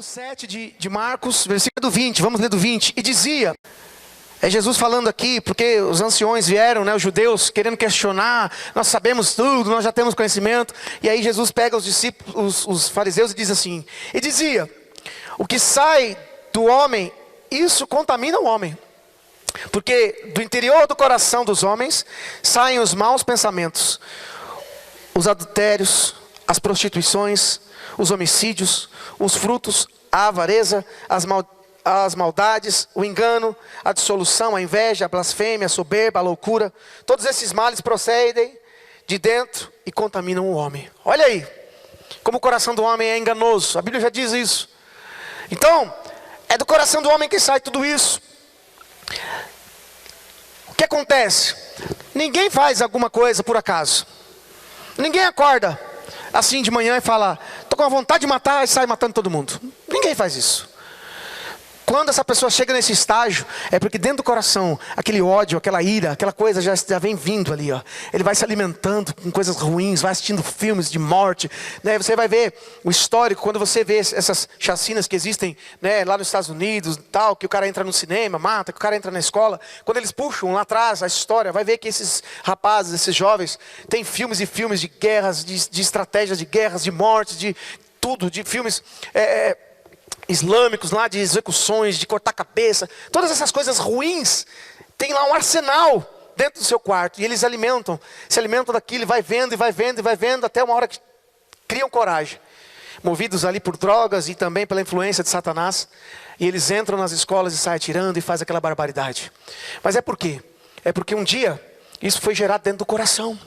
7 de Marcos, versículo 20, vamos ler do 20. E dizia, é Jesus falando aqui, porque os anciões vieram, os judeus, querendo questionar, nós sabemos tudo, nós já temos conhecimento. E aí Jesus pega os discípulos, os fariseus e diz assim, e dizia, o que sai do homem, isso contamina o homem. Porque do interior do coração dos homens, saem os maus pensamentos, os adultérios, as prostituições, os homicídios, os frutos, a avareza, as maldades, o engano, a dissolução, a inveja, a blasfêmia, a soberba, a loucura. Todos esses males procedem de dentro e contaminam o homem. Olha aí, como o coração do homem é enganoso. A Bíblia já diz isso. Então, é do coração do homem que sai tudo isso. O que acontece? Ninguém faz alguma coisa por acaso. Ninguém acorda assim de manhã e fala, estou com a vontade de matar e sai matando todo mundo. Ninguém faz isso. Quando essa pessoa chega nesse estágio, é porque dentro do coração, aquele ódio, aquela ira, aquela coisa já vem vindo ali, ó. Ele vai se alimentando com coisas ruins, vai assistindo filmes de morte, né? Você vai ver o histórico, quando você vê essas chacinas que existem, né, lá nos Estados Unidos, tal, que o cara entra no cinema, mata, que o cara entra na escola. Quando eles puxam lá atrás a história, vai ver que esses rapazes, esses jovens, têm filmes e filmes de guerras, de estratégias de guerras, de mortes, de tudo, de filmes islâmicos lá, de execuções, de cortar cabeça, todas essas coisas ruins, tem lá um arsenal dentro do seu quarto, e eles se alimentam daquilo, e vai vendo, e vai vendo, e vai vendo, até uma hora que criam coragem, movidos ali por drogas, e também pela influência de Satanás, e eles entram nas escolas e saem atirando, e fazem aquela barbaridade. Mas é por quê? É porque um dia, isso foi gerado dentro do coração.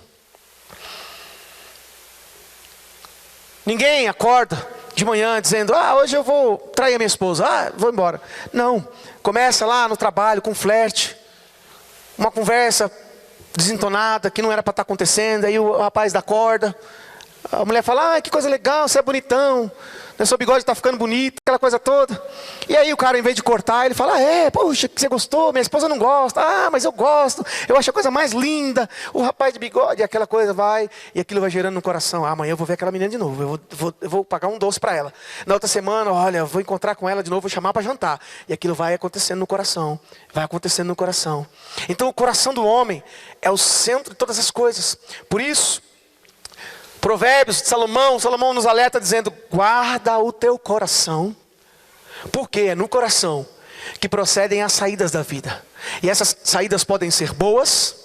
Ninguém acorda de manhã dizendo, hoje eu vou trair a minha esposa, vou embora. Não, começa lá no trabalho com flerte, uma conversa desentonada, que não era para estar acontecendo, aí o rapaz dá corda, a mulher fala, que coisa legal, você é bonitão, seu bigode está ficando bonito, aquela coisa toda. E aí o cara, em vez de cortar, ele fala, poxa, que você gostou, minha esposa não gosta, mas eu gosto, eu acho a coisa mais linda, o rapaz de bigode, aquela coisa vai, e aquilo vai gerando no coração, amanhã eu vou ver aquela menina de novo, eu vou pagar um doce para ela. Na outra semana, olha, eu vou encontrar com ela de novo, vou chamar para jantar. E aquilo vai acontecendo no coração, vai acontecendo no coração. Então o coração do homem é o centro de todas as coisas. Por isso, Provérbios de Salomão nos alerta dizendo, guarda o teu coração, porque é no coração que procedem as saídas da vida. E essas saídas podem ser boas,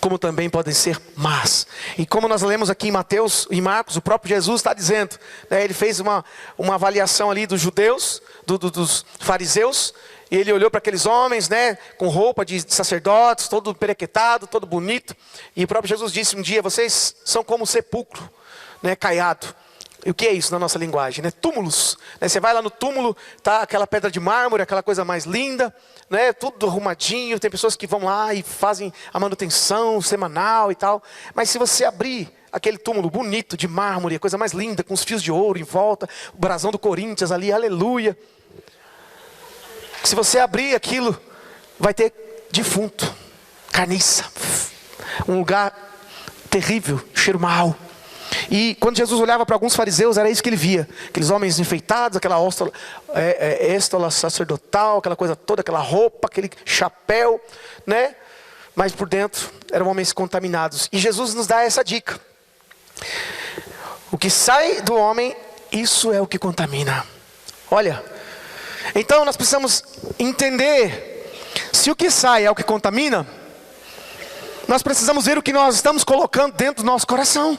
como também podem ser más. E como nós lemos aqui em Mateus e Marcos, o próprio Jesus está dizendo, ele fez uma avaliação ali dos judeus, dos fariseus, e ele olhou para aqueles homens, com roupa de sacerdotes, todo perequetado, todo bonito. E o próprio Jesus disse um dia, vocês são como sepulcro, caiado. E o que é isso na nossa linguagem? Túmulos. Você vai lá no túmulo, tá aquela pedra de mármore, aquela coisa mais linda, tudo arrumadinho. Tem pessoas que vão lá e fazem a manutenção semanal e tal. Mas se você abrir aquele túmulo bonito de mármore, a coisa mais linda, com os fios de ouro em volta, o brasão do Corinthians ali, aleluia. Se você abrir aquilo, vai ter defunto, carniça, um lugar terrível, cheiro mau. E quando Jesus olhava para alguns fariseus, era isso que ele via. Aqueles homens enfeitados, aquela éstola sacerdotal, aquela coisa toda, aquela roupa, aquele chapéu, mas por dentro eram homens contaminados. E Jesus nos dá essa dica. O que sai do homem, isso é o que contamina. Olha, então nós precisamos entender, se o que sai é o que contamina, nós precisamos ver o que nós estamos colocando dentro do nosso coração,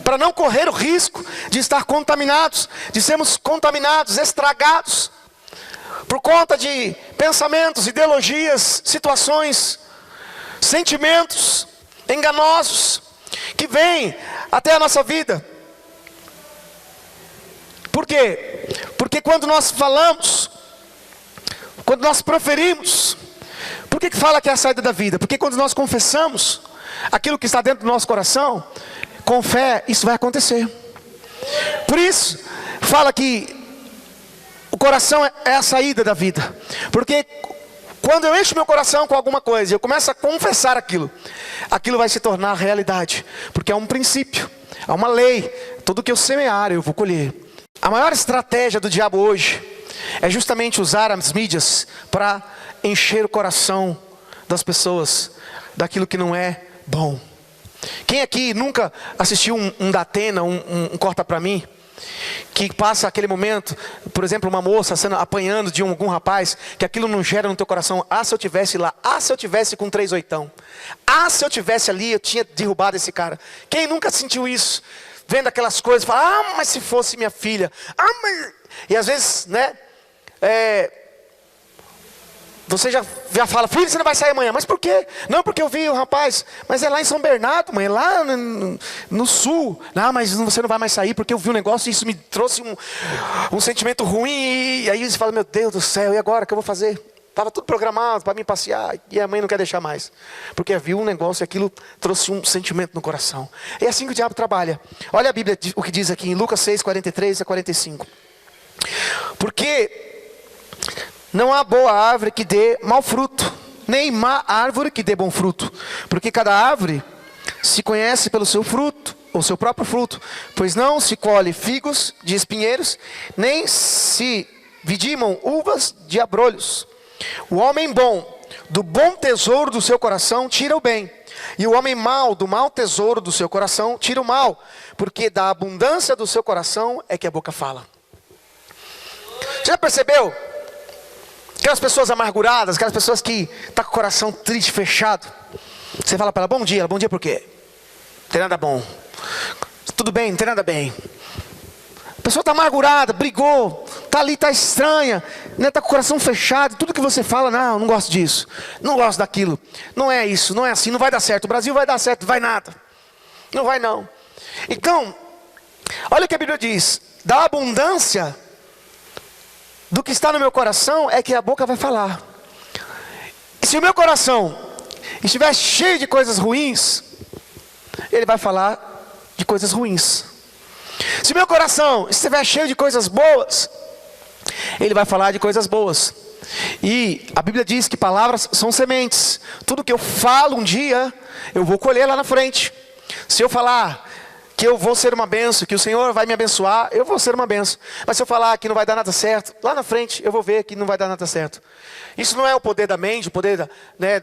para não correr o risco de estar contaminados, de sermos contaminados, estragados, por conta de pensamentos, ideologias, situações, sentimentos enganosos, que vêm até a nossa vida. Por quê? Porque quando nós falamos, quando nós proferimos, por que fala que é a saída da vida? Porque quando nós confessamos aquilo que está dentro do nosso coração, com fé, isso vai acontecer. Por isso, fala que o coração é a saída da vida. Porque quando eu encho meu coração com alguma coisa, eu começo a confessar aquilo vai se tornar realidade. Porque é um princípio, é uma lei. Tudo que eu semear, eu vou colher. A maior estratégia do diabo hoje é justamente usar as mídias para encher o coração das pessoas daquilo que não é bom. Quem aqui nunca assistiu um Datena, um Corta Pra Mim, que passa aquele momento, por exemplo, uma moça sendo apanhando de algum rapaz, que aquilo não gera no teu coração: ah, se eu tivesse lá, ah, se eu tivesse com 3 oitão, ah, se eu tivesse ali, eu tinha derrubado esse cara. Quem nunca sentiu isso? Vendo aquelas coisas, fala: ah, mas se fosse minha filha, ah, mas... E às vezes, né, você já fala: filho, você não vai sair amanhã. Mas por quê? Não, porque eu vi o rapaz. Mas é lá em São Bernardo, mãe, é lá no sul. Não, mas você não vai mais sair porque eu vi um negócio e isso me trouxe um sentimento ruim. E aí você fala: meu Deus do céu, e agora o que eu vou fazer? Estava tudo programado para mim passear e a mãe não quer deixar mais. Porque viu um negócio e aquilo trouxe um sentimento no coração. É assim que o diabo trabalha. Olha a Bíblia, o que diz aqui em Lucas 6, 43 a 45. Porque não há boa árvore que dê mau fruto, nem má árvore que dê bom fruto. Porque cada árvore se conhece pelo seu fruto, ou seu próprio fruto. Pois não se colhe figos de espinheiros, nem se vidimam uvas de abrolhos. O homem bom, do bom tesouro do seu coração, tira o bem. E o homem mau, do mau tesouro do seu coração, tira o mal. Porque da abundância do seu coração é que a boca fala. Já percebeu? Aquelas pessoas amarguradas, aquelas pessoas que estão com o coração triste, fechado. Você fala para ela: bom dia. Ela: bom dia por quê? Não tem nada bom. Tudo bem, não tem nada bem. A pessoa está amargurada, brigou, está ali, está estranha, né? Está com o coração fechado. Tudo que você fala: não gosto disso, não gosto daquilo. Não é isso, não é assim, não vai dar certo. O Brasil vai dar certo, não vai nada. Não vai não. Então, olha o que a Bíblia diz: da abundância do que está no meu coração é que a boca vai falar. E se o meu coração estiver cheio de coisas ruins, ele vai falar de coisas ruins. Se o meu coração estiver cheio de coisas boas, ele vai falar de coisas boas. E a Bíblia diz que palavras são sementes. Tudo que eu falo um dia, eu vou colher lá na frente. Se eu falar que eu vou ser uma benção, que o Senhor vai me abençoar, eu vou ser uma benção. Mas se eu falar que não vai dar nada certo, lá na frente eu vou ver que não vai dar nada certo. Isso não é o poder da mente, o poder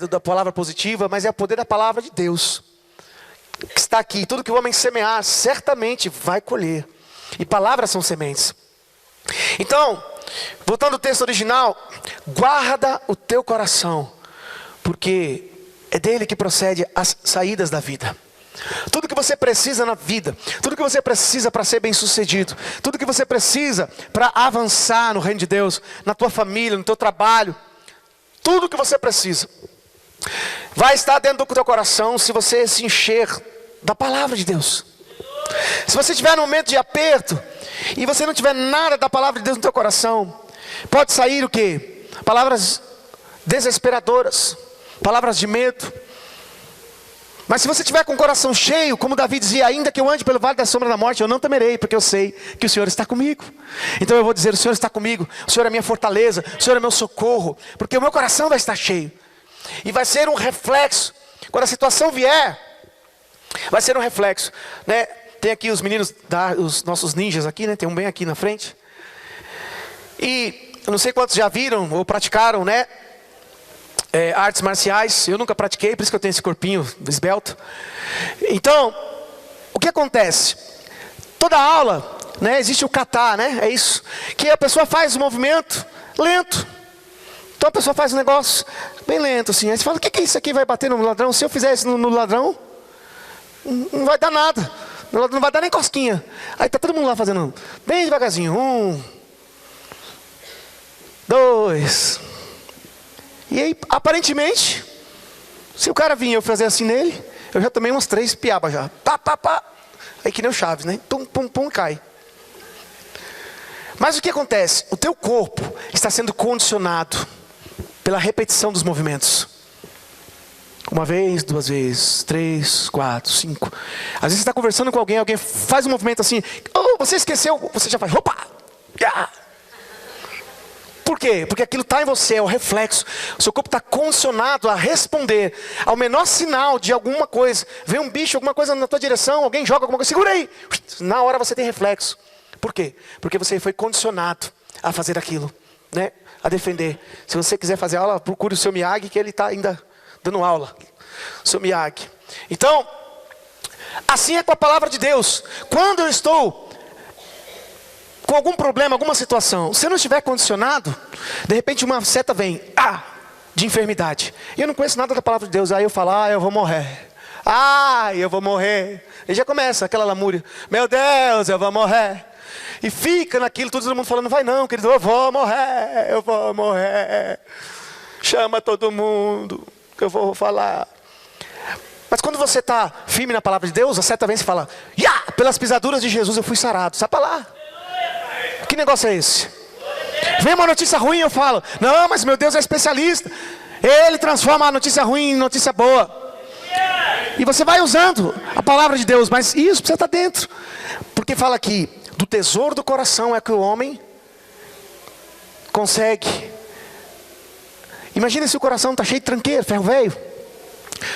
da palavra positiva, mas é o poder da palavra de Deus, que está aqui. Tudo que o homem semear, certamente vai colher. E palavras são sementes. Então, voltando ao texto original: guarda o teu coração, porque é dele que procede as saídas da vida. Tudo que você precisa na vida, tudo que você precisa para ser bem sucedido, tudo que você precisa para avançar no reino de Deus, na tua família, no teu trabalho, tudo que você precisa vai estar dentro do teu coração se você se encher da palavra de Deus. Se você tiver num momento de aperto e você não tiver nada da palavra de Deus no teu coração, pode sair o quê? Palavras desesperadoras, palavras de medo. Mas se você tiver com o coração cheio, como Davi dizia: ainda que eu ande pelo vale da sombra da morte, eu não temerei, porque eu sei que o Senhor está comigo. Então eu vou dizer: o Senhor está comigo, o Senhor é minha fortaleza, o Senhor é meu socorro, porque o meu coração vai estar cheio. E vai ser um reflexo, quando a situação vier, vai ser um reflexo, né? Tem aqui os meninos, os nossos ninjas aqui, né? Tem um bem aqui na frente. E eu não sei quantos já viram ou praticaram, né? Artes marciais. Eu nunca pratiquei, por isso que eu tenho esse corpinho esbelto. Então, o que acontece? Toda aula, né, existe o kata, né? É isso. Que a pessoa faz o movimento lento. Então a pessoa faz um negócio bem lento assim. Aí você fala: o que é isso aqui? Vai bater no ladrão? Se eu fizer isso no ladrão, não vai dar nada. Não vai dar nem cosquinha. Aí tá todo mundo lá fazendo bem devagarzinho. 1, 2. E aí, aparentemente, se o cara vinha eu fazer assim nele, eu já tomei umas 3 piabas já. Pá, pá, pá. Aí que nem o Chaves, né? Pum, pum, pum, cai. Mas o que acontece? O teu corpo está sendo condicionado pela repetição dos movimentos. 1 vez, 2 vezes, 3, 4, 5. Às vezes você está conversando com alguém, alguém faz um movimento assim. Oh, você esqueceu. Você já faz. Opa! Ah! Por quê? Porque aquilo está em você, é o reflexo. O seu corpo está condicionado a responder ao menor sinal de alguma coisa. Vem um bicho, alguma coisa na tua direção, alguém joga alguma coisa, segura aí. Na hora você tem reflexo. Por quê? Porque você foi condicionado a fazer aquilo, né? A defender. Se você quiser fazer aula, procure o seu Miyagi, que ele está ainda dando aula. O seu Miyagi. Então, assim é com a palavra de Deus. Quando eu estou com algum problema, alguma situação, se eu não estiver condicionado, de repente uma seta vem, de enfermidade. E eu não conheço nada da palavra de Deus. Aí eu falo, eu vou morrer. Eu vou morrer. E já começa aquela lamúria. Meu Deus, eu vou morrer. E fica naquilo, todo mundo falando, vai não, querido, eu vou morrer. Chama todo mundo, que eu vou falar. Mas quando você está firme na palavra de Deus, a seta vem e fala, pelas pisaduras de Jesus eu fui sarado. Sai para lá. Que negócio é esse? Vem uma notícia ruim, eu falo, não, mas meu Deus é especialista. Ele transforma a notícia ruim em notícia boa. E você vai usando a palavra de Deus, mas isso precisa estar dentro. Porque fala aqui, do tesouro do coração é que o homem consegue. Imagina se o coração está cheio de tranqueira, ferro velho.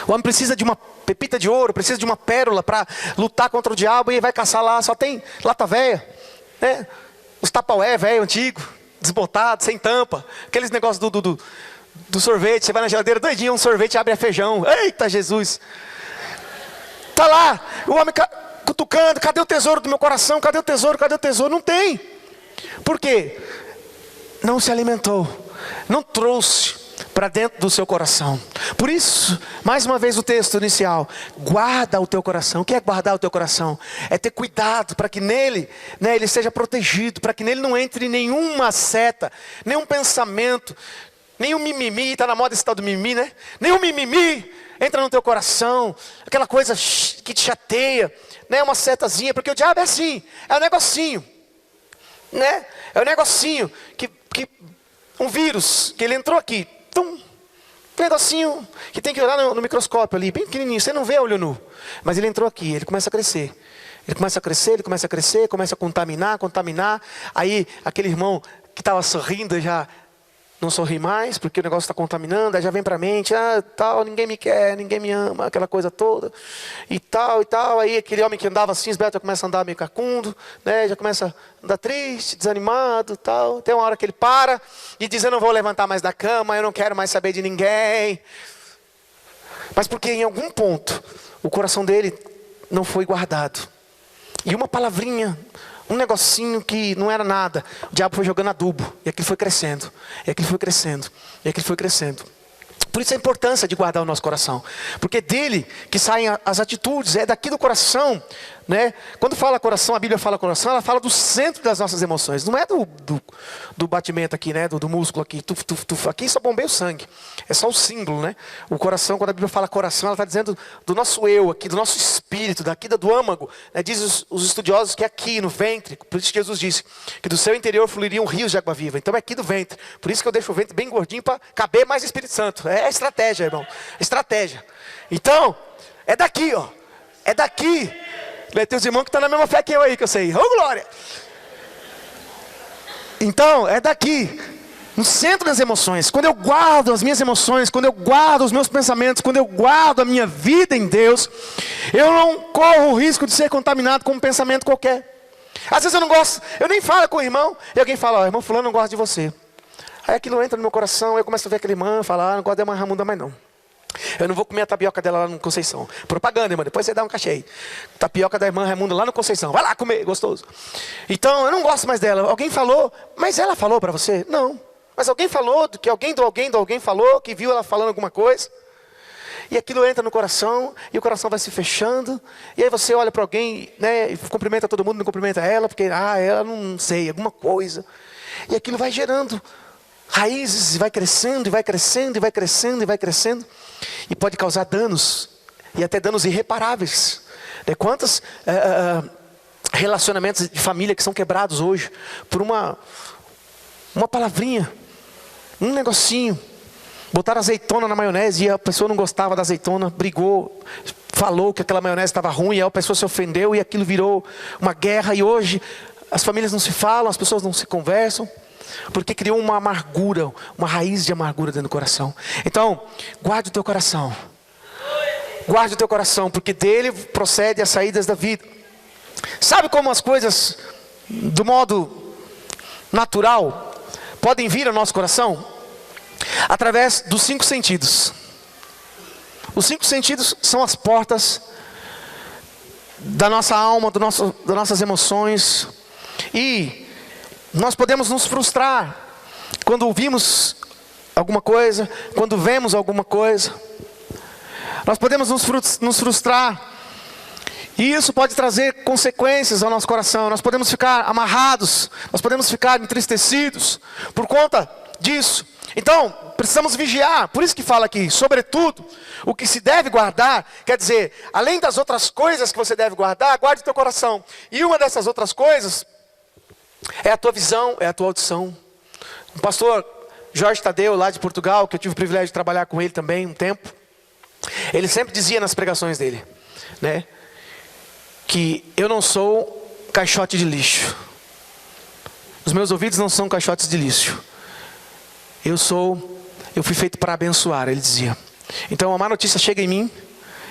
O homem precisa de uma pepita de ouro, precisa de uma pérola para lutar contra o diabo, e vai caçar lá, só tem lata velha, né? Os tapaué velho, antigo, desbotado, sem tampa. Aqueles negócios do sorvete, você vai na geladeira doidinho, um sorvete abre a feijão. Eita Jesus! Está lá, o homem cutucando, cadê o tesouro do meu coração? Cadê o tesouro? Cadê o tesouro? Não tem. Por quê? Não se alimentou, não trouxe para dentro do seu coração. Por isso, mais uma vez o texto inicial, guarda o teu coração. O que é guardar o teu coração? É ter cuidado para que nele, ele seja protegido, para que nele não entre nenhuma seta, nenhum pensamento, nenhum mimimi. Está na moda esse tal do mimimi, né? Nenhum mimimi entra no teu coração, aquela coisa que te chateia, né? Uma setazinha, porque o diabo é assim, é um negocinho, né? É um negocinho que um vírus que ele entrou aqui, um negocinho que tem que olhar no microscópio ali, bem pequenininho, você não vê a olho nu, mas ele entrou aqui, ele começa a crescer. Ele começa a crescer, ele começa a crescer, começa a contaminar. Aí aquele irmão que estava sorrindo já não sorri mais, porque o negócio está contaminando. Aí já vem para a mente, tal, ninguém me quer, ninguém me ama, aquela coisa toda, e tal. Aí aquele homem que andava assim, esbelto, já começa a andar meio cacundo, né? Já começa a andar triste, desanimado, tal. Tem uma hora que ele para e diz, eu não vou levantar mais da cama, eu não quero mais saber de ninguém. Mas porque em algum ponto, o coração dele não foi guardado. E uma palavrinha, um negocinho que não era nada, o diabo foi jogando adubo, e aquilo foi crescendo, e aquilo foi crescendo, e aquilo foi crescendo. Por isso a importância de guardar o nosso coração, porque dele que saem as atitudes, é daqui do coração, né? Quando fala coração, a Bíblia fala coração, ela fala do centro das nossas emoções, não é do batimento aqui, né? Do músculo aqui, aqui só bombeia o sangue, é só o símbolo, né? O coração, quando a Bíblia fala coração, ela está dizendo do nosso eu aqui, do nosso espírito, daqui do âmago, né? Diz os estudiosos que é aqui no ventre, por isso que Jesus disse que do seu interior fluiriam rios de água viva, então é aqui do ventre, por isso que eu deixo o ventre bem gordinho para caber mais Espírito Santo, é estratégia, irmão, estratégia. Então, é daqui, ó, é daqui. Tem os irmãos que estão na mesma fé que eu aí, que eu sei. Ô glória! Então, é daqui, no centro das emoções. Quando eu guardo as minhas emoções, quando eu guardo os meus pensamentos, quando eu guardo a minha vida em Deus, eu não corro o risco de ser contaminado com um pensamento qualquer. Às vezes eu não gosto, eu nem falo com o irmão, e alguém fala, irmão fulano não gosta de você. Aí aquilo entra no meu coração, eu começo a ver aquele irmão falar, não gosto da irmã Ramunda mais não. Eu não vou comer a tapioca dela lá no Conceição. Propaganda, irmão, depois você dá um cachê aí. Tapioca da irmã Raimunda lá no Conceição. Vai lá comer, gostoso. Então, eu não gosto mais dela. Alguém falou, mas ela falou para você? Não. Mas alguém falou, que alguém falou, que viu ela falando alguma coisa. E aquilo entra no coração, e o coração vai se fechando. E aí você olha para alguém, né, e cumprimenta todo mundo, não cumprimenta ela, porque, ela não sei, alguma coisa. E aquilo vai gerando raízes, e vai crescendo, e vai crescendo, e vai crescendo, e vai crescendo. E pode causar danos, e até danos irreparáveis. Quantos relacionamentos de família que são quebrados hoje por uma palavrinha, um negocinho. Botaram azeitona na maionese e a pessoa não gostava da azeitona, brigou, falou que aquela maionese estava ruim, e a pessoa se ofendeu e aquilo virou uma guerra. E hoje as famílias não se falam, as pessoas não se conversam, porque criou uma amargura, uma raiz de amargura dentro do coração. Então, guarde o teu coração. Guarde o teu coração, porque dele procede as saídas da vida. Sabe como as coisas do modo natural, podem vir ao nosso coração através dos 5 sentidos. Os 5 sentidos são as portas da nossa alma, das nossas emoções. E nós podemos nos frustrar quando ouvimos alguma coisa, quando vemos alguma coisa. Nós podemos nos frustrar. E isso pode trazer consequências ao nosso coração. Nós podemos ficar amarrados, nós podemos ficar entristecidos por conta disso. Então, precisamos vigiar. Por isso que fala aqui, sobretudo, o que se deve guardar. Quer dizer, além das outras coisas que você deve guardar, guarde o teu coração. E uma dessas outras coisas é a tua visão, é a tua audição. O pastor Jorge Tadeu, lá de Portugal, que eu tive o privilégio de trabalhar com ele também um tempo, ele sempre dizia nas pregações dele, né, que eu não sou caixote de lixo. Os meus ouvidos não são caixotes de lixo. Eu fui feito para abençoar, ele dizia. Então a má notícia chega em mim,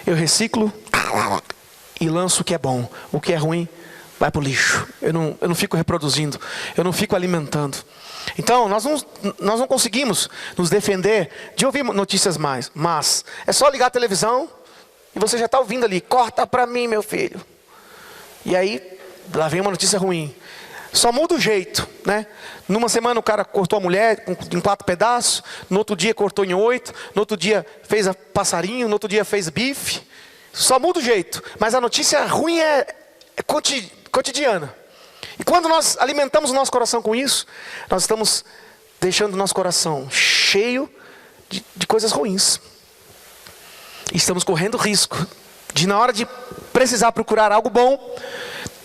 eu reciclo e lanço o que é bom. O que é ruim vai para o lixo. Eu não fico reproduzindo, eu não fico alimentando. Então nós não conseguimos nos defender de ouvir notícias mais. Mas é só ligar a televisão e você já está ouvindo ali, corta para mim, meu filho. E aí lá vem uma notícia ruim. Só muda o jeito, né? Numa semana o cara cortou a mulher em 4 pedaços, no outro dia cortou em 8, no outro dia fez passarinho, no outro dia fez bife. Só muda o jeito, mas a notícia ruim é cotidiana. E quando nós alimentamos o nosso coração com isso, nós estamos deixando o nosso coração cheio de coisas ruins. E estamos correndo risco de, na hora de precisar procurar algo bom,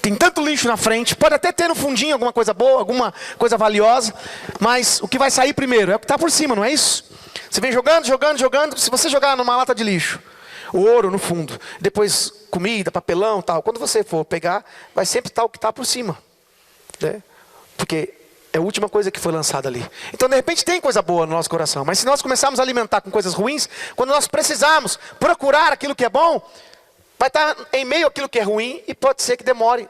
tem tanto lixo na frente, pode até ter no fundinho alguma coisa boa, alguma coisa valiosa, mas o que vai sair primeiro é o que está por cima, não é isso? Você vem jogando, se você jogar numa lata de lixo, o ouro no fundo, depois comida, papelão, tal, quando você for pegar, vai sempre estar o que está por cima, né? Porque é a última coisa que foi lançada ali. Então de repente tem coisa boa no nosso coração, mas se nós começarmos a alimentar com coisas ruins, quando nós precisarmos procurar aquilo que é bom, vai estar em meio àquilo que é ruim e pode ser que demore.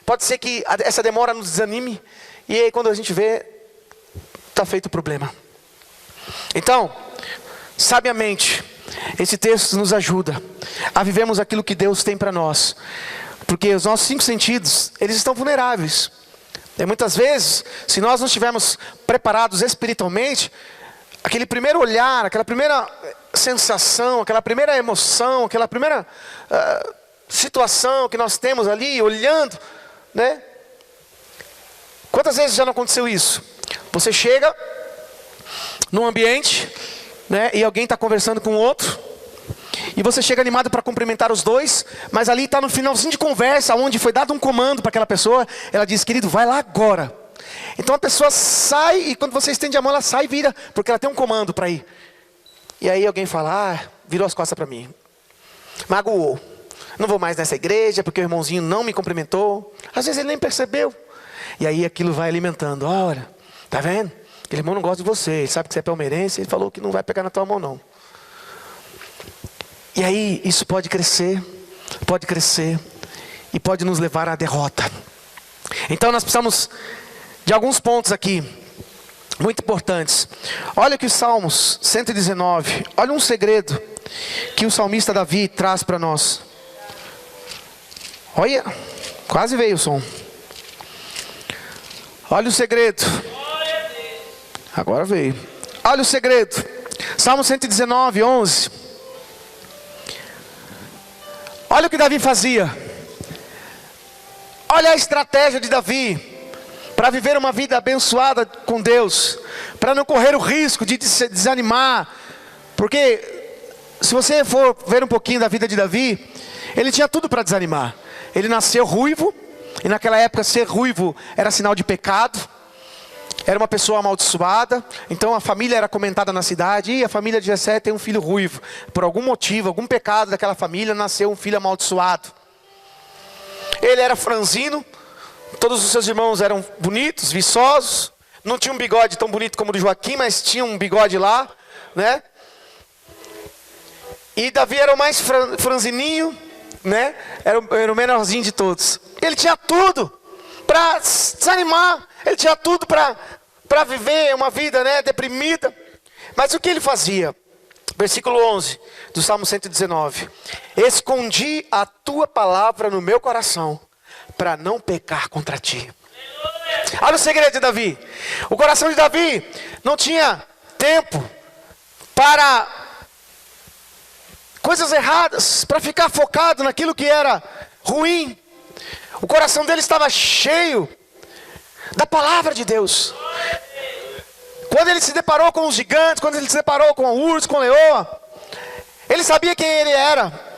Pode ser que essa demora nos desanime. E aí quando a gente vê, está feito o problema. Então, sabiamente, esse texto nos ajuda a vivermos aquilo que Deus tem para nós. Porque os nossos 5 sentidos, eles estão vulneráveis. E muitas vezes, se nós não estivermos preparados espiritualmente, aquele primeiro olhar, aquela primeira sensação, aquela primeira emoção, aquela primeira situação que nós temos ali, olhando, né? Quantas vezes já não aconteceu isso? Você chega num ambiente, né, e alguém está conversando com o outro, e você chega animado para cumprimentar os dois, mas ali está no finalzinho de conversa, onde foi dado um comando para aquela pessoa, ela diz, querido, vai lá agora. Então a pessoa sai, e quando você estende a mão, ela sai e vira, porque ela tem um comando para ir. E aí alguém fala, virou as costas para mim. Magoou. Não vou mais nessa igreja, porque o irmãozinho não me cumprimentou. Às vezes ele nem percebeu. E aí aquilo vai alimentando. Olha, tá vendo? Aquele irmão não gosta de você, ele sabe que você é palmeirense, ele falou que não vai pegar na tua mão não. E aí isso pode crescer, e pode nos levar à derrota. Então nós precisamos de alguns pontos aqui, muito importantes. Olha que o Salmos 119, olha um segredo que o salmista Davi traz para nós. Olha, quase veio o som. Olha o segredo. Agora veio. Olha o segredo. Salmo 119, 11. Olha o que Davi fazia. Olha a estratégia de Davi para viver uma vida abençoada com Deus, para não correr o risco de se desanimar. Porque se você for ver um pouquinho da vida de Davi, ele tinha tudo para desanimar. Ele nasceu ruivo, e naquela época ser ruivo era sinal de pecado. Era uma pessoa amaldiçoada. Então a família era comentada na cidade, e a família de Jessé tem um filho ruivo. Por algum motivo, algum pecado daquela família, nasceu um filho amaldiçoado. Ele era franzino, todos os seus irmãos eram bonitos, viçosos. Não tinha um bigode tão bonito como o de Joaquim, mas tinha um bigode lá, né? E Davi era o mais franzininho, né? Era o menorzinho de todos. Ele tinha tudo para desanimar. Ele tinha tudo para viver uma vida, né, deprimida. Mas o que ele fazia? Versículo 11 do Salmo 119. Escondi a tua palavra no meu coração, para não pecar contra ti. Olha o segredo de Davi. O coração de Davi não tinha tempo para coisas erradas, para ficar focado naquilo que era ruim. O coração dele estava cheio da palavra de Deus. Quando ele se deparou com os gigantes, quando ele se deparou com o urso, com a leoa, ele sabia quem ele era.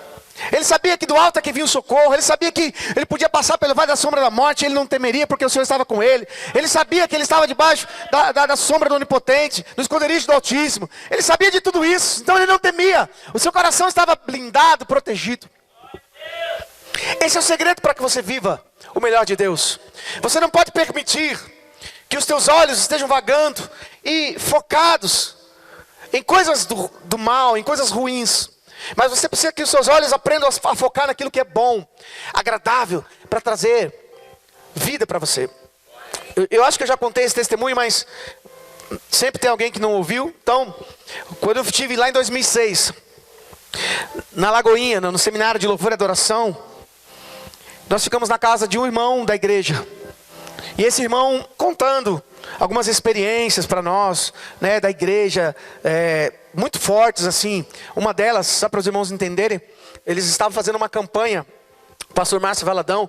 Ele sabia que do alto é que vinha o socorro. Ele sabia que ele podia passar pelo vale da sombra da morte. Ele não temeria porque o Senhor estava com ele. Ele sabia que ele estava debaixo da sombra do Onipotente, no esconderijo do Altíssimo. Ele sabia de tudo isso, então ele não temia. O seu coração estava blindado, protegido. Esse é o segredo para que você viva o melhor de Deus. Você não pode permitir que os teus olhos estejam vagando e focados em coisas do mal, em coisas ruins. Mas você precisa que os seus olhos aprendam a focar naquilo que é bom, agradável, para trazer vida para você. Eu acho que eu já contei esse testemunho, mas sempre tem alguém que não ouviu. Então, quando eu estive lá em 2006, na Lagoinha, no seminário de louvor e adoração, nós ficamos na casa de um irmão da igreja. E esse irmão contando algumas experiências para nós, né, da igreja, muito fortes assim. Uma delas, só para os irmãos entenderem, eles estavam fazendo uma campanha, o pastor Márcio Valadão,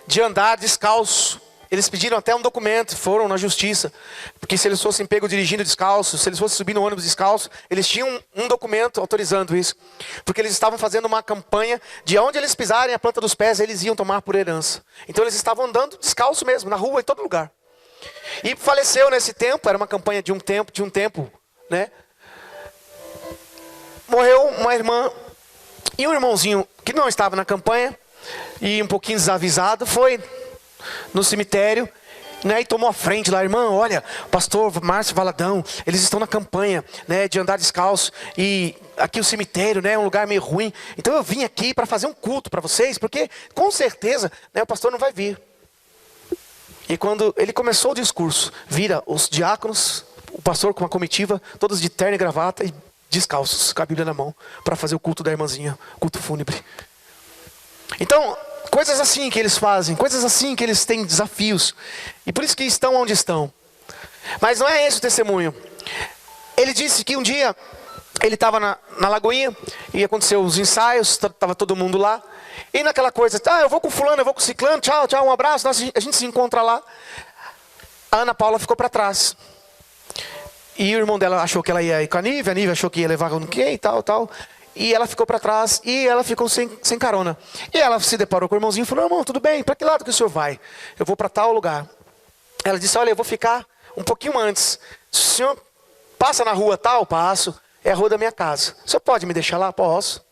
de andar descalço. Eles pediram até um documento, foram na justiça, porque se eles fossem pegos dirigindo descalço, se eles fossem subir no ônibus descalço, eles tinham um documento autorizando isso. Porque eles estavam fazendo uma campanha de onde eles pisarem a planta dos pés, eles iam tomar por herança. Então eles estavam andando descalço mesmo, na rua, em todo lugar. E faleceu nesse tempo, era uma campanha de um tempo, né? Morreu uma irmã e um irmãozinho que não estava na campanha e um pouquinho desavisado, foi no cemitério, né, e tomou a frente lá. Irmã, olha, pastor Márcio Valadão, eles estão na campanha, né, de andar descalço, e aqui o cemitério, né, é um lugar meio ruim, então eu vim aqui para fazer um culto para vocês, porque com certeza, né, o pastor não vai vir. E quando ele começou o discurso, vira os diáconos, o pastor com uma comitiva, todos de terno e gravata e descalços, com a Bíblia na mão, para fazer o culto da irmãzinha, culto fúnebre. Então, coisas assim que eles fazem, coisas assim que eles têm desafios, e por isso que estão onde estão. Mas não é esse o testemunho. Ele disse que um dia ele estava na Lagoinha, e aconteceu os ensaios, estava todo mundo lá, e naquela coisa, eu vou com fulano, eu vou com ciclano, tchau, tchau, um abraço, a gente se encontra lá. A Ana Paula ficou para trás. E o irmão dela achou que ela ia ir com a Nívia achou que ia levar com quem e tal. E ela ficou para trás e ela ficou sem carona. E ela se deparou com o irmãozinho e falou, irmão, tudo bem, para que lado que o senhor vai? Eu vou para tal lugar. Ela disse, olha, eu vou ficar um pouquinho antes. Se o senhor passa na rua tal, passo, é a rua da minha casa. O senhor pode me deixar lá? Posso.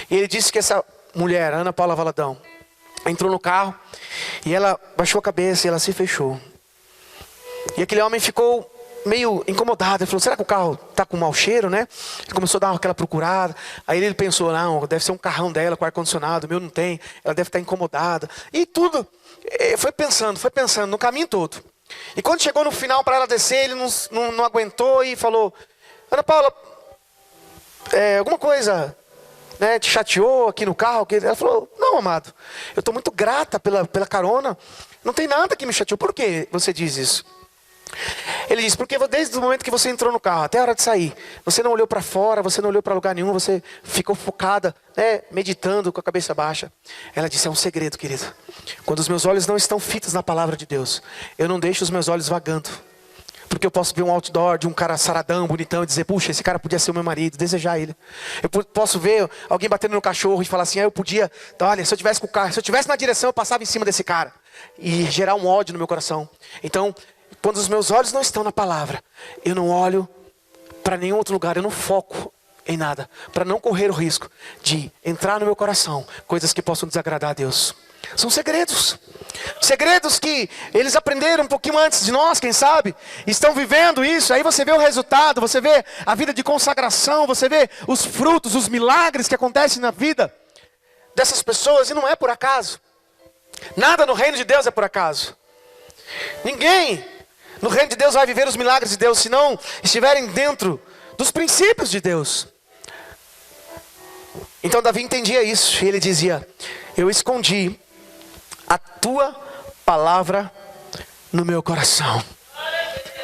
E ele disse que essa mulher, Ana Paula Valadão, entrou no carro e ela baixou a cabeça e ela se fechou. E aquele homem ficou meio incomodado. Ele falou, será que o carro está com mau cheiro, né? Ele começou a dar aquela procurada. Aí ele pensou, não, deve ser um carrão dela com ar-condicionado, o meu não tem. Ela deve estar incomodada. E tudo, foi pensando no caminho todo. E quando chegou no final para ela descer, ele não aguentou e falou, Ana Paula, alguma coisa, né, te chateou aqui no carro? Ela falou, não, amado, eu estou muito grata pela carona. Não tem nada que me chateou. Por que você diz isso? Ele disse, porque desde o momento que você entrou no carro até a hora de sair, você não olhou para fora, você não olhou para lugar nenhum, você ficou focada, né, meditando com a cabeça baixa. Ela disse, é um segredo, querido. Quando os meus olhos não estão fitos na palavra de Deus, eu não deixo os meus olhos vagando. Porque eu posso ver um outdoor de um cara saradão, bonitão, e dizer, puxa, esse cara podia ser o meu marido, desejar ele. Eu posso ver alguém batendo no cachorro e falar assim, eu podia, olha, se eu tivesse com o carro, se eu tivesse na direção, eu passava em cima desse cara. E gerar um ódio no meu coração. Então, quando os meus olhos não estão na palavra, eu não olho para nenhum outro lugar, eu não foco em nada, para não correr o risco de entrar no meu coração coisas que possam desagradar a Deus. São segredos. Segredos que eles aprenderam um pouquinho antes de nós, quem sabe, estão vivendo isso. Aí você vê o resultado, você vê a vida de consagração, você vê os frutos, os milagres que acontecem na vida dessas pessoas, e não é por acaso. Nada no reino de Deus é por acaso. Ninguém no reino de Deus vai viver os milagres de Deus se não estiverem dentro dos princípios de Deus. Então Davi entendia isso e ele dizia: eu escondi a tua palavra no meu coração,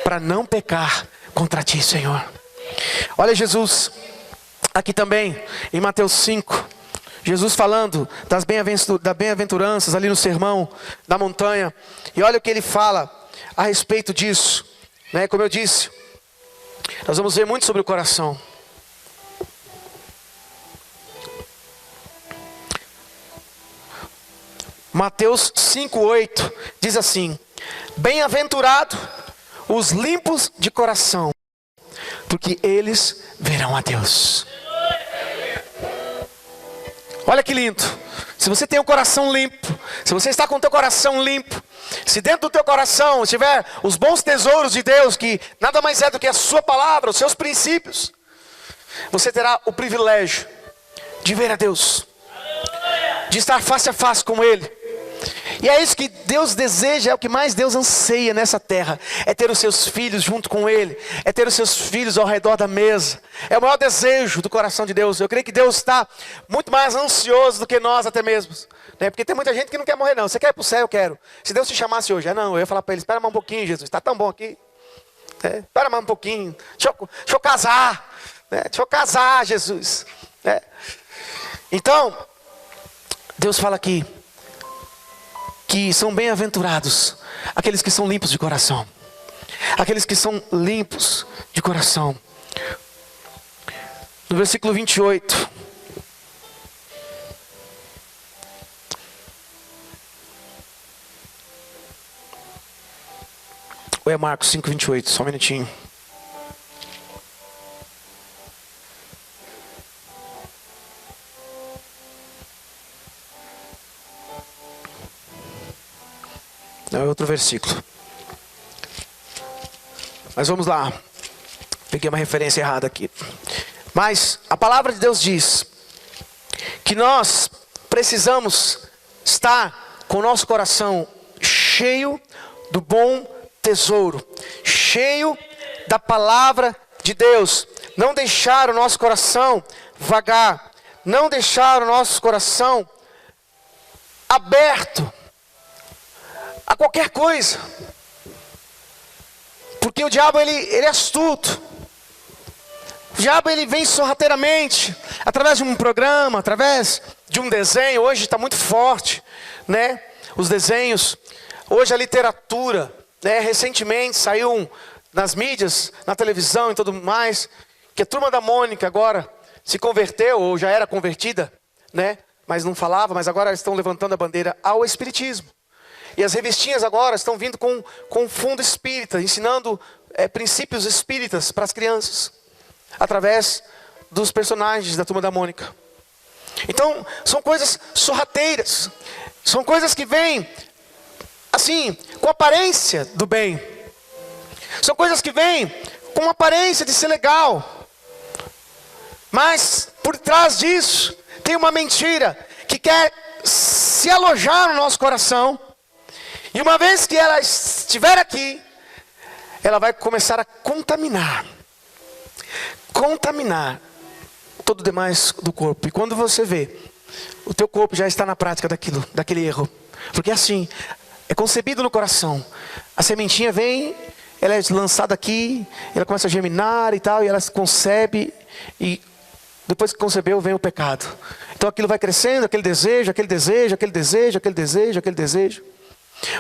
para não pecar contra ti, Senhor. Olha Jesus, aqui também em Mateus 5, Jesus falando das bem-aventuranças ali no sermão da montanha. E olha o que ele fala a respeito disso, né? Como eu disse, nós vamos ver muito sobre o coração. Mateus 5:8 diz assim: bem-aventurado os limpos de coração, porque eles verão a Deus. Olha que lindo. Se você tem o coração limpo, se você está com o teu coração limpo, se dentro do teu coração estiver os bons tesouros de Deus, que nada mais é do que a sua palavra, os seus princípios, você terá o privilégio de ver a Deus, de estar face a face com Ele. E é isso que Deus deseja, é o que mais Deus anseia nessa terra. É ter os seus filhos junto com Ele. É ter os seus filhos ao redor da mesa. É o maior desejo do coração de Deus. Eu creio que Deus está muito mais ansioso do que nós até mesmos, né? Porque tem muita gente que não quer morrer não. Você quer ir para o céu? Eu quero. Se Deus te chamasse hoje, não, eu ia falar para Ele: espera mais um pouquinho, Jesus, está tão bom aqui. Espera mais um pouquinho. Deixa eu casar. Deixa eu casar, Jesus. Então, Deus fala aqui que são bem-aventurados aqueles que são limpos de coração. Aqueles que são limpos de coração. No versículo 28. Ou é Marcos 5:28? Só um minutinho. Não, é outro versículo. Mas vamos lá. Peguei uma referência errada aqui. Mas a palavra de Deus diz que nós precisamos estar com o nosso coração cheio do bom tesouro, cheio da palavra de Deus. Não deixar o nosso coração vagar, não deixar o nosso coração aberto a qualquer coisa, porque o diabo ele é astuto. O diabo ele vem sorrateiramente, através de um programa, através de um desenho. Hoje está muito forte, né? Os desenhos, hoje a literatura, né? Recentemente saiu nas mídias, na televisão e tudo mais, que a Turma da Mônica agora se converteu, ou já era convertida, né? Mas não falava, mas agora estão levantando a bandeira ao espiritismo. E as revistinhas agora estão vindo com fundo espírita, ensinando princípios espíritas para as crianças, através dos personagens da Turma da Mônica. Então, são coisas sorrateiras, são coisas que vêm, assim, com aparência do bem. São coisas que vêm com aparência de ser legal. Mas, por trás disso, tem uma mentira que quer se alojar no nosso coração. E uma vez que ela estiver aqui, ela vai começar a contaminar todo o demais do corpo. E quando você vê, o teu corpo já está na prática daquele erro. Porque assim, é concebido no coração. A sementinha vem, ela é lançada aqui, ela começa a germinar e tal, e ela se concebe, e depois que concebeu, vem o pecado. Então aquilo vai crescendo, aquele desejo, aquele desejo, aquele desejo, aquele desejo, aquele desejo.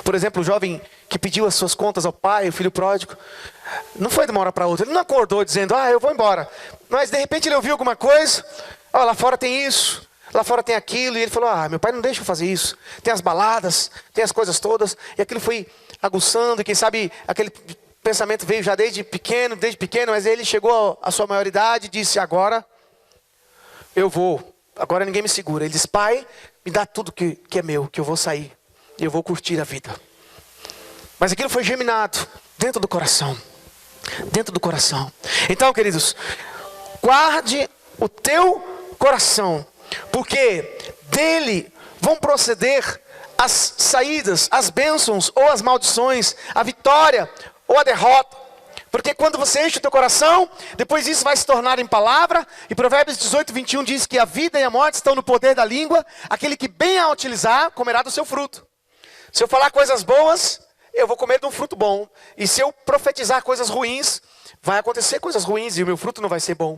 Por exemplo, o jovem que pediu as suas contas ao pai, o filho pródigo, não foi de uma hora para outra. Ele não acordou dizendo: eu vou embora. Mas de repente ele ouviu alguma coisa: lá fora tem isso, lá fora tem aquilo. E ele falou: meu pai não deixa eu fazer isso. Tem as baladas, tem as coisas todas. E aquilo foi aguçando, e quem sabe aquele pensamento veio já desde pequeno, mas ele chegou à sua maioridade e disse: agora eu vou, agora ninguém me segura. Ele disse: pai, me dá tudo que é meu, que eu vou sair. E eu vou curtir a vida. Mas aquilo foi germinado dentro do coração. Dentro do coração. Então, queridos, guarde o teu coração, porque dele vão proceder as saídas, as bênçãos ou as maldições, a vitória ou a derrota. Porque quando você enche o teu coração, depois isso vai se tornar em palavra. E Provérbios 18, 21 diz que a vida e a morte estão no poder da língua. Aquele que bem a utilizar, comerá do seu fruto. Se eu falar coisas boas, eu vou comer de um fruto bom. E se eu profetizar coisas ruins, vai acontecer coisas ruins e o meu fruto não vai ser bom.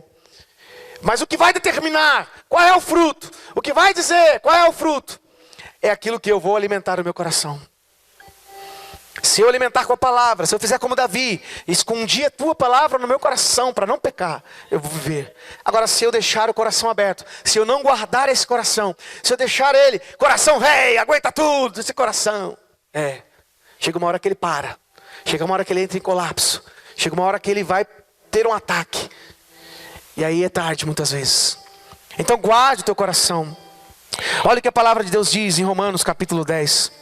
Mas o que vai determinar qual é o fruto, o que vai dizer qual é o fruto, é aquilo que eu vou alimentar o meu coração. Se eu alimentar com a palavra, se eu fizer como Davi, escondi a tua palavra no meu coração para não pecar, eu vou viver. Agora, se eu deixar o coração aberto, se eu não guardar esse coração, se eu deixar ele, coração velho, aguenta tudo, esse coração, chega uma hora que ele para, chega uma hora que ele entra em colapso, chega uma hora que ele vai ter um ataque, e aí é tarde muitas vezes. Então guarde o teu coração. Olha o que a palavra de Deus diz em Romanos capítulo 10.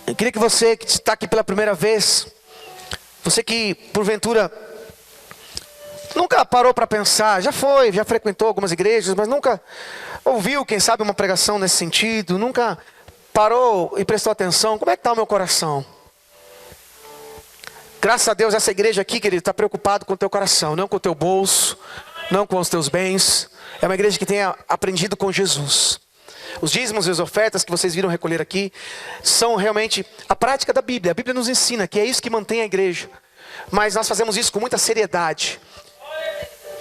Eu queria que você que está aqui pela primeira vez, você que porventura nunca parou para pensar, já frequentou algumas igrejas, mas nunca ouviu, quem sabe, uma pregação nesse sentido, nunca parou e prestou atenção, como é que está o meu coração? Graças a Deus essa igreja aqui, querido, está preocupado com o teu coração, não com o teu bolso, não com os teus bens. É uma igreja que tem aprendido com Jesus. Os dízimos e as ofertas que vocês viram recolher aqui são realmente a prática da Bíblia. A Bíblia nos ensina que é isso que mantém a igreja. Mas nós fazemos isso com muita seriedade.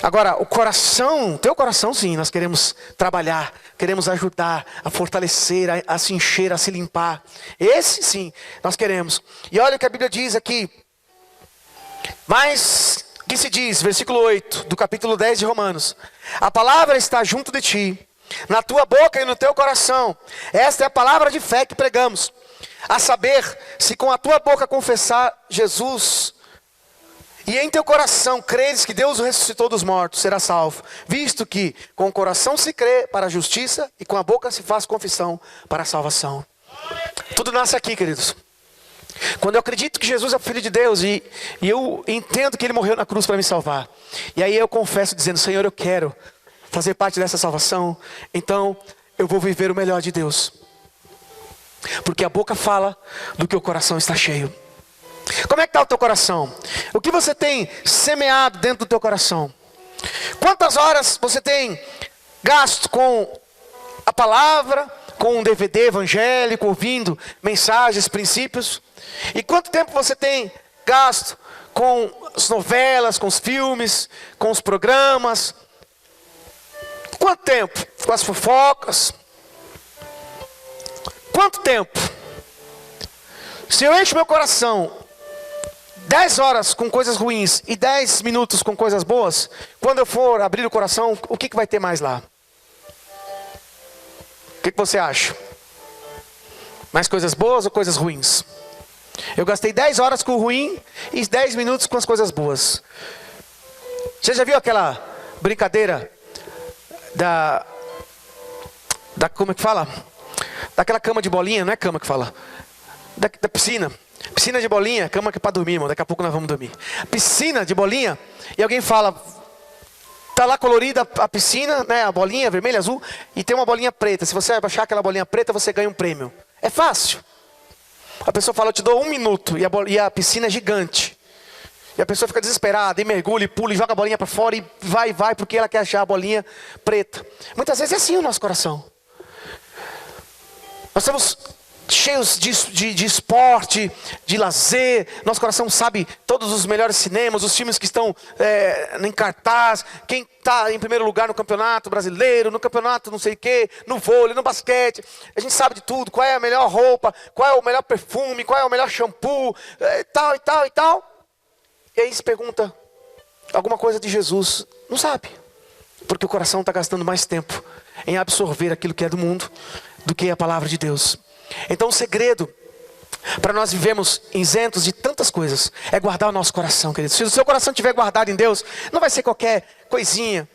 Agora, o coração, teu coração sim, nós queremos trabalhar, queremos ajudar a fortalecer, a se encher, a se limpar. Esse sim, nós queremos. E olha o que a Bíblia diz aqui. Mas, o que se diz? Versículo 8 do capítulo 10 de Romanos. A palavra está junto de ti, na tua boca e no teu coração. Esta é a palavra de fé que pregamos. A saber, se com a tua boca confessar Jesus e em teu coração creres que Deus o ressuscitou dos mortos, será salvo. Visto que com o coração se crê para a justiça e com a boca se faz confissão para a salvação. Tudo nasce aqui, queridos. Quando eu acredito que Jesus é o Filho de Deus e eu entendo que Ele morreu na cruz para me salvar. E aí eu confesso dizendo, Senhor, eu quero fazer parte dessa salvação. Então eu vou viver o melhor de Deus. Porque a boca fala do que o coração está cheio. Como é que está o teu coração? O que você tem semeado dentro do teu coração? Quantas horas você tem gasto com a palavra, com um DVD evangélico, ouvindo mensagens, princípios? E quanto tempo você tem gasto com as novelas, com os filmes, com os programas? Quanto tempo com as fofocas? Quanto tempo? Se eu encho meu coração 10 horas com coisas ruins e 10 minutos com coisas boas, quando eu for abrir o coração, o que vai ter mais lá? O que você acha? Mais coisas boas ou coisas ruins? Eu gastei 10 horas com o ruim e 10 minutos com as coisas boas. Você já viu aquela brincadeira como é que fala? Daquela cama de bolinha, não é cama que fala? Da piscina. Piscina de bolinha, cama que é para dormir, irmão. Daqui a pouco nós vamos dormir. Piscina de bolinha, e alguém fala, tá lá colorida a piscina, né? A bolinha vermelha, azul, e tem uma bolinha preta. Se você abaixar aquela bolinha preta, você ganha um prêmio. É fácil. A pessoa fala, eu te dou 1 minuto, e a piscina é gigante. E a pessoa fica desesperada, e mergulha, e pula, e joga a bolinha para fora, e vai, porque ela quer achar a bolinha preta. Muitas vezes é assim o nosso coração. Nós estamos cheios de esporte, de lazer. Nosso coração sabe todos os melhores cinemas, os filmes que estão em cartaz, quem está em primeiro lugar no campeonato brasileiro, no campeonato não sei o quê, no vôlei, no basquete. A gente sabe de tudo, qual é a melhor roupa, qual é o melhor perfume, qual é o melhor shampoo, tal e tal e tal. E aí se pergunta alguma coisa de Jesus, não sabe, porque o coração está gastando mais tempo em absorver aquilo que é do mundo do que a palavra de Deus. Então o segredo para nós vivermos isentos de tantas coisas é guardar o nosso coração, querido. Se o seu coração estiver guardado em Deus, não vai ser qualquer coisinha,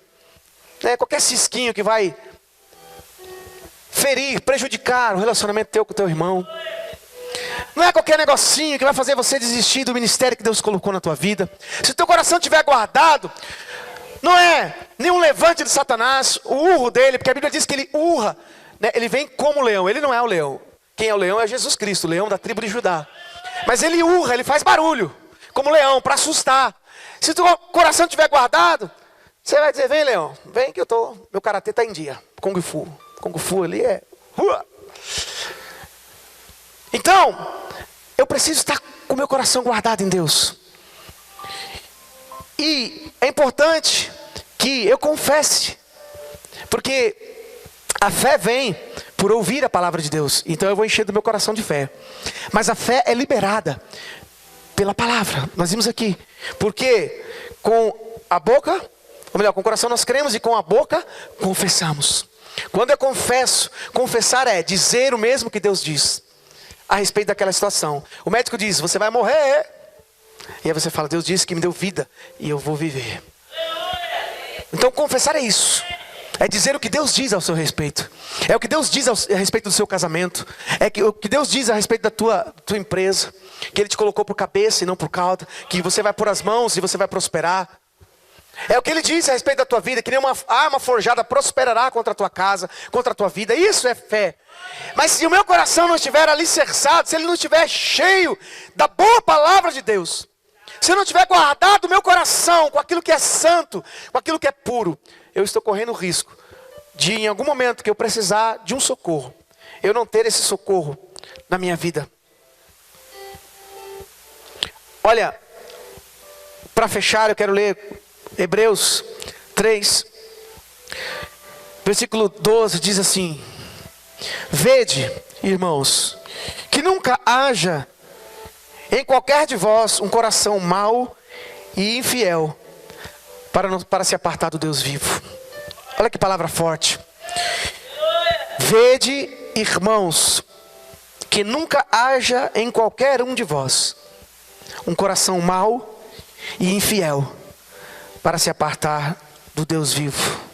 né? Qualquer cisquinho que vai ferir, prejudicar o relacionamento teu com o teu irmão. Não é qualquer negocinho que vai fazer você desistir do ministério que Deus colocou na tua vida. Se o teu coração estiver guardado, não é nenhum levante de Satanás, o urro dele, porque a Bíblia diz que ele urra né? Ele vem como leão, ele não é o leão. Quem é o leão é Jesus Cristo, o leão da tribo de Judá. Mas ele urra, ele faz barulho, como leão, para assustar. Se o teu coração estiver guardado, você vai dizer, vem leão, vem que meu karatê está em dia. Kung Fu ali é... Então, eu preciso estar com o meu coração guardado em Deus. E é importante que eu confesse, porque a fé vem por ouvir a palavra de Deus. Então eu vou encher do meu coração de fé. Mas a fé é liberada pela palavra. Nós vimos aqui. Porque com a boca, ou melhor, com o coração nós cremos e com a boca confessamos. Quando eu confesso, confessar é dizer o mesmo que Deus diz a respeito daquela situação. O médico diz, você vai morrer. E aí você fala, Deus disse que me deu vida e eu vou viver. Então confessar é isso. É dizer o que Deus diz ao seu respeito. É o que Deus diz a respeito do seu casamento. É o que Deus diz a respeito da tua empresa. Que Ele te colocou por cabeça e não por cauda. Que você vai pôr as mãos e você vai prosperar. É o que Ele diz a respeito da tua vida. Que nenhuma arma forjada prosperará contra a tua casa, contra a tua vida. Isso é fé. Mas se o meu coração não estiver alicerçado, se ele não estiver cheio da boa palavra de Deus, se eu não tiver guardado o meu coração com aquilo que é santo, com aquilo que é puro, eu estou correndo o risco de, em algum momento que eu precisar de um socorro, eu não ter esse socorro na minha vida. Olha, para fechar, eu quero ler Hebreus 3, versículo 12, diz assim: vede, irmãos, que nunca haja em qualquer de vós um coração mau e infiel para se apartar do Deus vivo. Olha que palavra forte. Vede, irmãos, que nunca haja em qualquer um de vós um coração mau e infiel para se apartar do Deus vivo.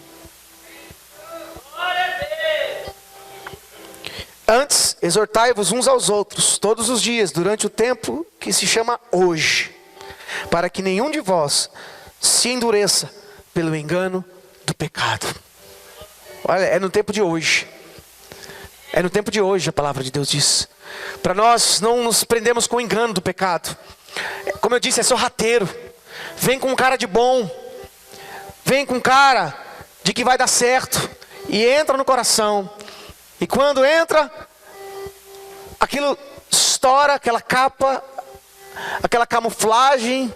Antes, exortai-vos uns aos outros, todos os dias, durante o tempo que se chama hoje, para que nenhum de vós se endureça pelo engano do pecado. Olha, é no tempo de hoje. É no tempo de hoje a palavra de Deus diz. Para nós não nos prendemos com o engano do pecado. Como eu disse, é sorrateiro. Vem com cara de bom. Vem com cara de que vai dar certo. E entra no coração. E quando entra, aquilo estoura, aquela capa, aquela camuflagem,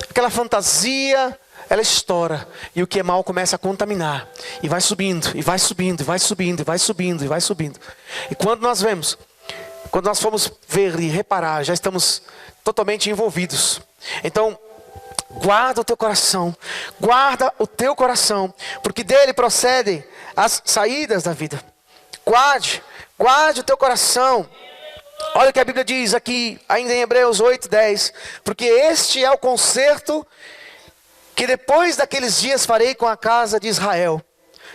aquela fantasia, ela estoura. E o que é mal começa a contaminar. E vai subindo, e vai subindo, e vai subindo, e vai subindo, e vai subindo. E quando nós vemos, quando nós formos ver e reparar, já estamos totalmente envolvidos. Então, guarda o teu coração, porque dele procedem as saídas da vida. Guarde o teu coração. Olha o que a Bíblia diz aqui, ainda em Hebreus 8:10. Porque este é o concerto que depois daqueles dias farei com a casa de Israel,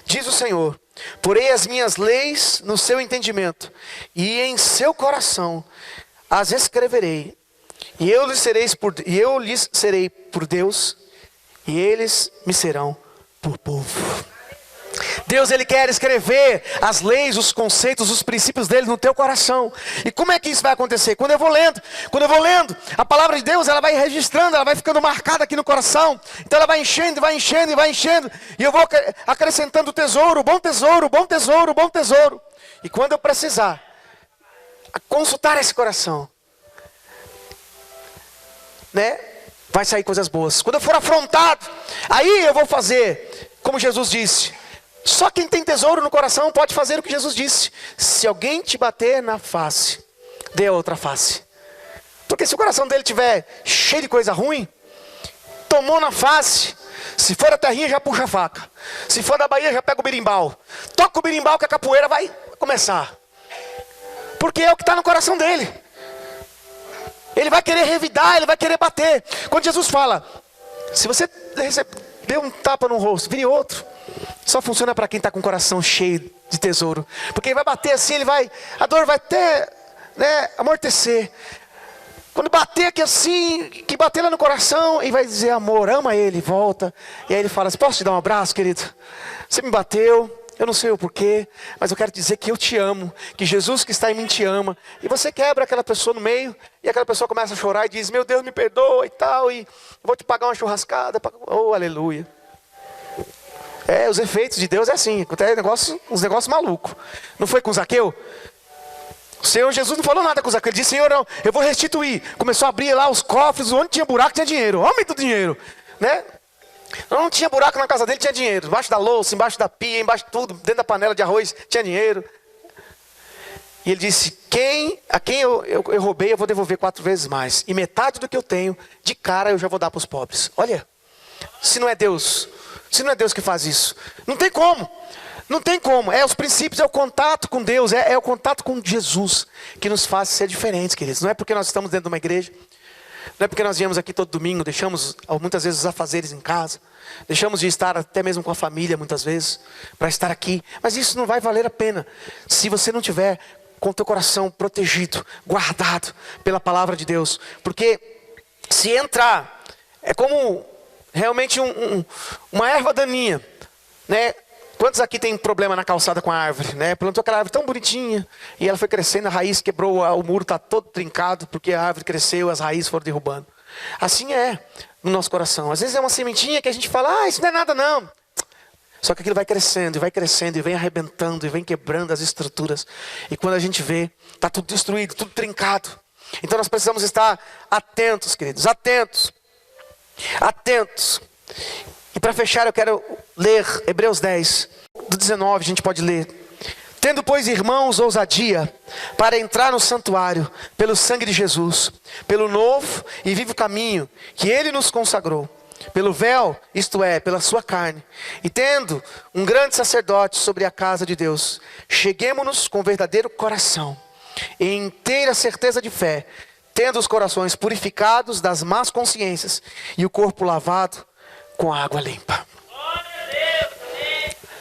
diz o Senhor. Porei as minhas leis no seu entendimento, e em seu coração as escreverei. E eu lhes serei por Deus, e eles me serão por povo. Deus, Ele quer escrever as leis, os conceitos, os princípios dele no teu coração. E como é que isso vai acontecer? Quando eu vou lendo, a palavra de Deus, ela vai registrando, ela vai ficando marcada aqui no coração. Então ela vai enchendo, vai enchendo e vai enchendo. E eu vou acrescentando tesouro, bom tesouro, bom tesouro, bom tesouro. E quando eu precisar consultar esse coração, né, vai sair coisas boas. Quando eu for afrontado, aí eu vou fazer como Jesus disse. Só quem tem tesouro no coração pode fazer o que Jesus disse. Se alguém te bater na face, dê a outra face. Porque se o coração dele estiver cheio de coisa ruim, tomou na face. Se for da terrinha, já puxa a faca. Se for da Bahia, já pega o berimbau. Toca o berimbau que a capoeira vai começar. Porque é o que está no coração dele. Ele vai querer revidar, ele vai querer bater. Quando Jesus fala, se você deu um tapa no rosto, vire outro. Só funciona para quem está com o coração cheio de tesouro. Porque ele vai bater assim, a dor vai até, né, amortecer. Quando bater aqui assim, que bater lá no coração, e vai dizer amor, ama ele, volta. E aí ele fala assim, posso te dar um abraço, querido? Você me bateu, eu não sei o porquê, mas eu quero dizer que eu te amo, que Jesus que está em mim te ama. E você quebra aquela pessoa no meio, e aquela pessoa começa a chorar e diz, meu Deus, me perdoa e tal, e eu vou te pagar uma churrascada. Oh, aleluia. Os efeitos de Deus é assim, acontece uns negócios malucos. Não foi com Zaqueu? O Senhor Jesus não falou nada com Zaqueu, ele disse, Senhor, não, eu vou restituir. Começou a abrir lá os cofres, onde tinha buraco tinha dinheiro, homem do dinheiro, né? Não tinha buraco na casa dele, tinha dinheiro. Embaixo da louça, embaixo da pia, embaixo de tudo, dentro da panela de arroz, tinha dinheiro. E ele disse, a quem eu roubei, eu vou devolver 4 vezes mais. E metade do que eu tenho, de cara eu já vou dar para os pobres. Olha, se não é Deus que faz isso, não tem como. Não tem como, os princípios, é o contato com Deus, é o contato com Jesus que nos faz ser diferentes, queridos. Não é porque nós estamos dentro de uma igreja, não é porque nós viemos aqui todo domingo, deixamos muitas vezes os afazeres em casa, deixamos de estar até mesmo com a família muitas vezes, para estar aqui. Mas isso não vai valer a pena, se você não tiver com o teu coração protegido, guardado pela palavra de Deus. Porque se entrar, é como realmente uma erva daninha, né? Quantos aqui tem problema na calçada com a árvore, né? Plantou aquela árvore tão bonitinha e ela foi crescendo, a raiz quebrou, o muro está todo trincado porque a árvore cresceu, as raízes foram derrubando. Assim é no nosso coração. Às vezes é uma sementinha que a gente fala, isso não é nada não. Só que aquilo vai crescendo e vem arrebentando e vem quebrando as estruturas. E quando a gente vê, está tudo destruído, tudo trincado. Então nós precisamos estar atentos, queridos, atentos. E para fechar eu quero ler Hebreus 10, do 19, a gente pode ler. Tendo, pois, irmãos, ousadia para entrar no santuário pelo sangue de Jesus, pelo novo e vivo caminho que Ele nos consagrou, pelo véu, isto é, pela sua carne, e tendo um grande sacerdote sobre a casa de Deus, cheguemo-nos com verdadeiro coração, e inteira certeza de fé, tendo os corações purificados das más consciências e o corpo lavado com água limpa.